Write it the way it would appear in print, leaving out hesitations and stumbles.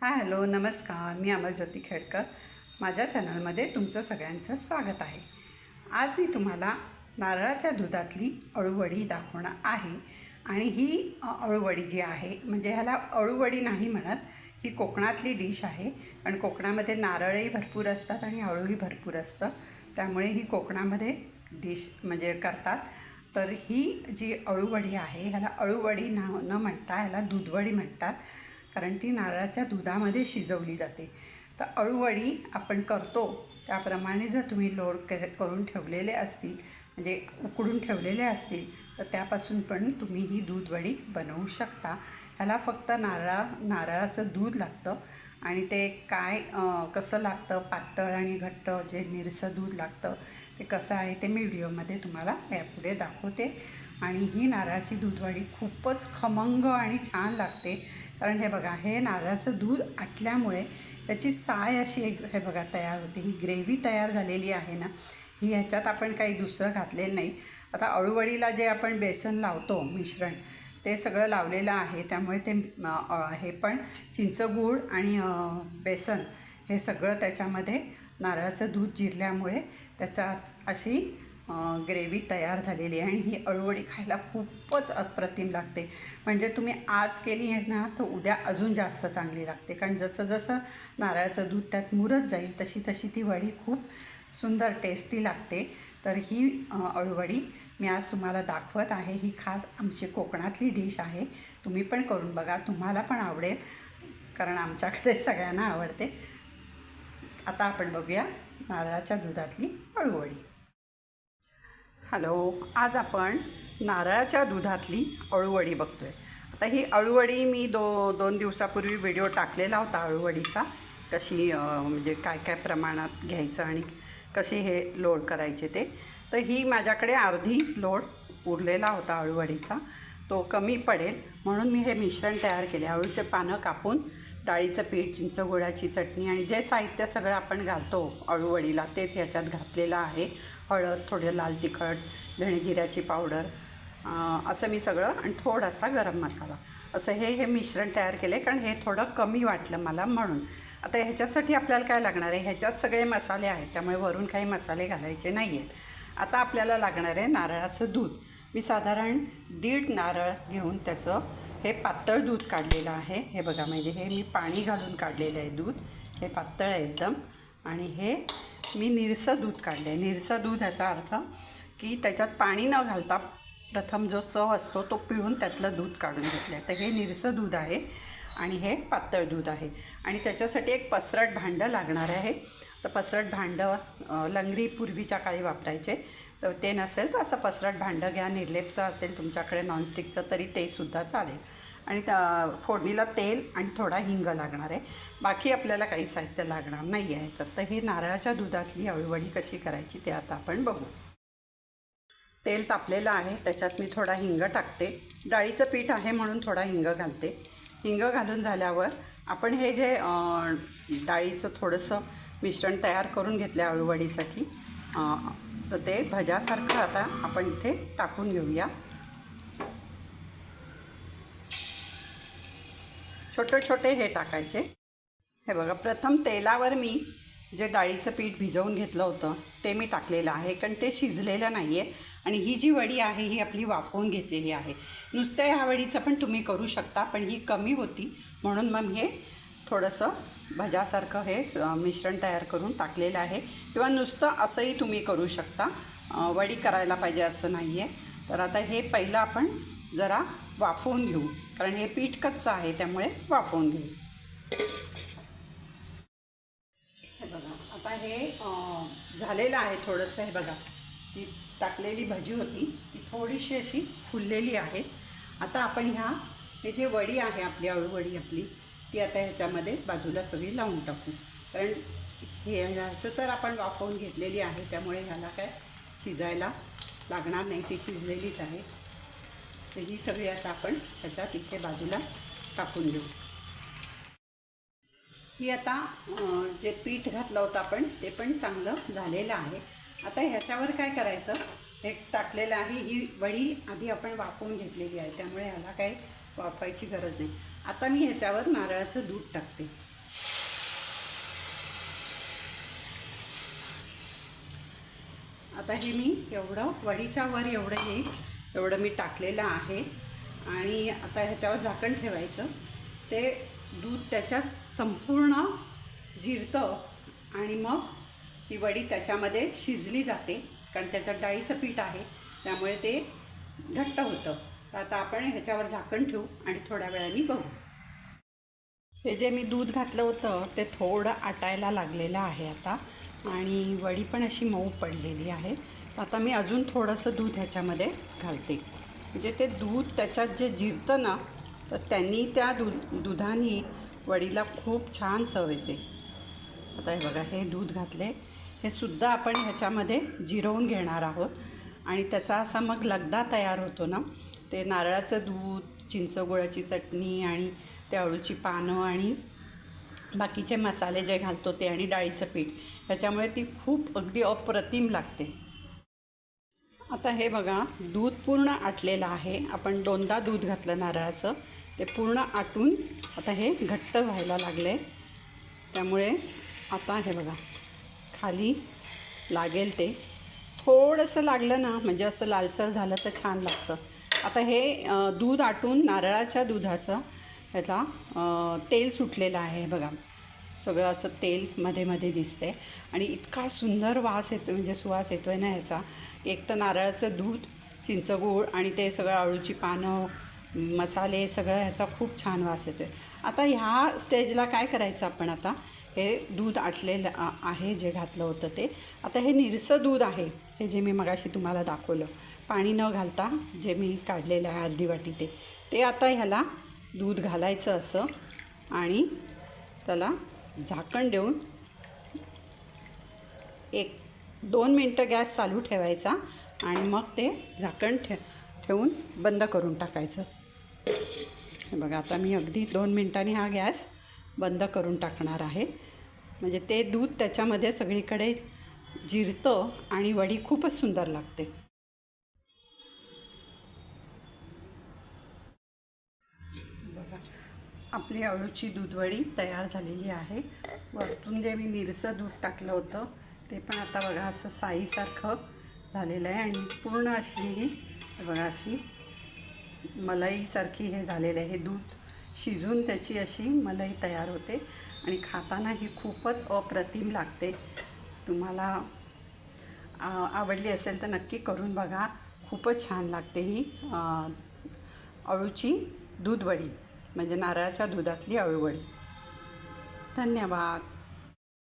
Hello नमस्कार, मी अमरज्योती खेडकर. माझ्या चॅनलमध्ये तुमचं सगळ्यांचं स्वागत आहे. आज मी तुम्हाला नारळाच्या दुधातली अळूवडी दाखवणार आहे. आणि ही अळूवडी जी आहे, म्हणजे ह्याला अळूवडी नाही म्हणत, ही कोकणातली डिश आहे. कारण कोकणामध्ये नारळही भरपूर असतात आणि अळूही भरपूर असतं, त्यामुळे ही कोकणामध्ये डिश म्हणजे करतात. तर ही जी अळूवडी आहे ह्याला अळूवडी न म्हणता ह्याला दूधवडी म्हणतात, कारण ती नारळाच्या दुधामध्ये शिजवली जाते. तर अळूवडी आपण करतो त्याप्रमाणे जर तुम्ही लोड करून ठेवलेले असतील, म्हणजे उकडून ठेवलेले असतील, तर त्यापासून पण तुम्ही ही दूधवडी बनवू शकता. ह्याला फक्त नारळाचं दूध लागतं. आणि ते काय कसं लागतं, पातळ आणि घट्ट जे निरसं दूध लागतं ते कसं आहे ते मी व्हिडिओमध्ये तुम्हाला यापुढे दाखवते. आणि ही नारळाची दूधवडी खूपच खमंग आणि छान लागते. कारण हे बघा, हे नारळाचं दूध आटल्यामुळे त्याची साय अशी एक हे बघा तयार होते. ही ग्रेव्ही तयार झालेली आहे ना, ही ह्याच्यात आपण काही दुसरं घातलेलं नाही. आता अळूवडीला जे आपण बेसन लावतो मिश्रण, ते सगळं लावलेलं आहे, त्यामुळे ते हे पण चिंचगूळ आणि बेसन हे सगळं त्याच्यामध्ये नारळाचं दूध जिरल्यामुळे त्याच्यात अशी ग्रेव्ही तयार झालेली आहे. आणि ही अळूवडी खायला खूपच अप्रतिम लागते. म्हणजे तुम्ही आज केली आहे ना, तर उद्या अजून जास्त चांगली लागते. कारण जसं जसं नारळाचं दूध त्यात मुरत जाईल तशी तशी ती वडी खूप सुंदर टेस्टी लागते. तर ही अळूवडी मी आज तुम्हाला दाखवत आहे. ही खास आमची कोकणातली डिश आहे. तुम्ही पण करून बघा, तुम्हाला पण आवडेल, कारण आमच्याकडे सगळ्यांना आवडते. आता आपण बघूया नारळाच्या दुधातली अळूवडी. हॅलो, आज आपण नारळाच्या दुधातली अळूवडी बघतोय. आता ही अळूवडी मी दोन दिवसापूर्वी व्हिडिओ टाकलेला होता अळूवडीचा, कशी म्हणजे काय काय प्रमाणात घ्यायचं आणि कशी हे लोड करायचे ते. तर ही माझ्याकडे अर्धी लोड उरलेला होता अळूवडीचा, तो कमी पडेल म्हणून मी हे मिश्रण तयार केले. अळूचे पानं कापून, डाळीचं पीठ, चिंचगुळाची चटणी आणि जे साहित्य सगळं आपण घालतो अळूवडीला तेच ह्याच्यात घातलेलं आहे. हळद, थोडं लाल तिखट, धणे जिऱ्याची पावडर, असं मी सगळं, आणि थोडासा गरम मसाला, असं हे मिश्रण तयार केले. कारण हे थोडं कमी वाटलं मला म्हणून. आता ह्याच्यासाठी आपल्याला काय लागणार आहे, ह्याच्यात सगळे मसाले आहेत, त्यामुळे वरून काही मसाले घालायचे नाही आहेत. आता आपल्याला लागणार आहे नारळाचं दूध. मी साधारण 1.5 नारळ घेऊन त्याचं हे पातळ दूध काढलेलं आहे. हे बघा, म्हणजे हे मी पाणी घालून काढलेलं आहे दूध, हे पातळ आहे एकदम. आणि हे मी निरसं दूध काढलं आहे. निरसं दूध याचा अर्थ की त्याच्यात पाणी न घालता प्रथम जो चव असतो तो पिळून त्यातलं दूध काढून घेतलं आहे. तर हे निरसं दूध आहे आणि हे पातळ दूध आहे. आणि त्याच्यासाठी एक पसरट भांडं लागणार आहे. तर पसरट भांडं लंगरी पूर्वीच्या काळी वापरायचे, तर ते नसेल तर असं पसरट भांडं घ्या. निर्लेपचं असेल तुमच्याकडे नॉनस्टिकचं तरी ते सुद्धा चालेल. आणि फोडणीला तेल आणि थोडा हिंग लागणार आहे. बाकी आपल्याला काही साहित्य लागणार नाही आहे ह्याच्यात. तर हे नारळाच्या दुधातली अळूवडी कशी करायची ते आता आपण बघू. तेल तापलेलं आहे, त्याच्यात मी थोडा हिंग टाकते. डाळीचं पीठ आहे म्हणून थोडा हिंग घालते. हिंग घालून झाल्यावर आपण हे जे डाळीचं थोडंसं मिश्रण तयार करून घेतलं आहे अळूवडीसाठी, तर ते भज्यासारखं आता आपण इथे टाकून घेऊया. छोटे छोटे हे टाकायचे. हे बघा, प्रथम तेलावर मी जे डाळीचं पीठ भिजवून घेतलं होतं ते मी टाकलेलं आहे, कारण ते शिजलेलं नाही आहे. आणि ही जी वडी आहे ही आपली वाफवून घेतलेली आहे. नुसत्या ह्या वडीचं पण तुम्ही करू शकता, पण ही कमी होती म्हणून मग हे थोडंसं भज्यासारखं हे मिश्रण तयार करून टाकलेलं आहे. किंवा नुसतं असंही तुम्ही करू शकता, वडी करायला पाहिजे असं नाही आहे. तर आता हे पहिलं आपण जरा वाफवून घेऊ, कारण हे पीठ कच्चं आहे त्यामुळे वाफवून घेऊ. हे बघा, आता हे झालेलं आहे थोडंसं. हे बघा, ती टाकलेली भजी होती ती थोडीशी अशी फुललेली आहे. आता आपण हे जे वडी आहे आपली अळूवडी आपली, ती आता ह्याच्यामध्ये बाजूला सगळी लावून टाकू. कारण ह्याचं तर आपण वाफवून घेतलेली आहे त्यामुळे ह्याला काय शिजायला लागणार नाही, ती शिजलेलीच आहे. तर ही सगळी आता आपण ह्याच्यात इथे बाजूला टाकून घेऊ. ही आता जे पीठ घातलं होतं आपण ते पण चांगलं झालेलं आहे. आता ह्याच्यावर काय करायचं, हे टाकलेलं आहे. ही वडी आधी आपण वाफवून घेतलेली आहे त्यामुळे ह्याला काही वाफवायची गरज नाही. आता मी ह्याच्यावर नारळाचं दूध टाकते. आता हे मी एवढं वडीच्या वर एवढं येईल एवढं मी टाकलेलं आहे आणि आता ह्याच्यावर झाकण ठेवायचं. ते दूध त्याच्यात संपूर्ण जिरतं आणि मग ती वडी त्याच्यामध्ये शिजली जाते, कारण त्याच्यात डाळीचं पीठ आहे त्यामुळे ते घट्ट होतं. तर आता आपण ह्याच्यावर झाकण ठेवू आणि थोड्या वेळाने बघू. हे जे मी दूध घातलं होतं ते थोडं आटायला लागलेलं आहे आता आणि वडी पण अशी मऊ पडलेली आहे. आता मी अजून थोडंसं दूध ह्याच्यामध्ये घालते, म्हणजे ते दूध त्याच्यात जे जिरतं ना तर त्यांनी त्या दुधाने वडीला खूप छान चव येते. आता हे बघा, हे दूध घातले, हे सुद्धा आपण ह्याच्यामध्ये जिरवून घेणार आहोत आणि त्याचा असा मग लगदा तयार होतो ना. ते नारळाचं दूध, चिंचगुळाची चटणी आणि ते अळूची पानं आणि बाकीचे मसाले जे घालतो ते आणि डाळीचं पीठ, त्याच्यामुळे ती खूप अगदी अप्रतिम लागते. आता हे बघा, दूध पूर्ण आटलेलं आहे. आपण 2दा दूध घातलं नारळाचं, ते पूर्ण आटून आता हे घट्ट व्हायला लागले. त्यामुळे आता हे बघा, खाली लागेल ते थोडंसं लागलं ना, म्हणजे असं लालसर झालं तर छान लागतं. आता हे दूध आटून नारळाच्या दुधाचं ह्याला तेल सुटलेलं आहे बघा, सगळं असं तेल मध्ये मध्ये दिसते आणि इतका सुंदर वास येतो, म्हणजे सुवास येतो आहे ना ह्याचा. एक तर नारळाचं दूध, चिंचगूळ आणि ते सगळं अळूची पानं, मसाले, सगळं ह्याचा खूप छान वास येतो आहे. आता ह्या स्टेजला काय करायचं आपण, आता हे दूध आटलेलं आहे जे घातलं होतं ते, आता हे निरसं दूध आहे, हे जे मी मगाशी तुम्हाला दाखवलं पाणी न घालता जे मी काढलेलं आहे अर्धी वाटी, ते आता ह्याला दूध घालायचं असं आणि त्याला झाकण देऊन 1-2 मिनटं गॅस चालू ठेवायचा आणि मग ते झाकण ठेवून बंद करून टाकायचं. हे बघा, आता मी अगदी 2 मिनटांनी हा गॅस बंद करून टाकणार आहे, म्हणजे ते दूध त्याच्यामध्ये सगळीकडे जिरतं आणि वडी खूपच सुंदर लागते. बघा, आपली अळूची दूधवडी तयार झालेली आहे. वरतून जे मी निरसं दूध टाकलं होतं ते पण आता बघा असं साईसारखं झालेलं आहे आणि पूर्ण अशी ही बघा अशी मलईसारखी हे झालेलं आहे. हे दूध शिजून त्याची अशी मलई तयार होते आणि खाताना ही खूपच अप्रतिम लागते. तुम्हाला आवडली असेल तर नक्की करून बघा, खूपच छान लागते ही अळूची दूधवडी, म्हणजे नारळाच्या दुधातली अळूवडी. धन्यवाद.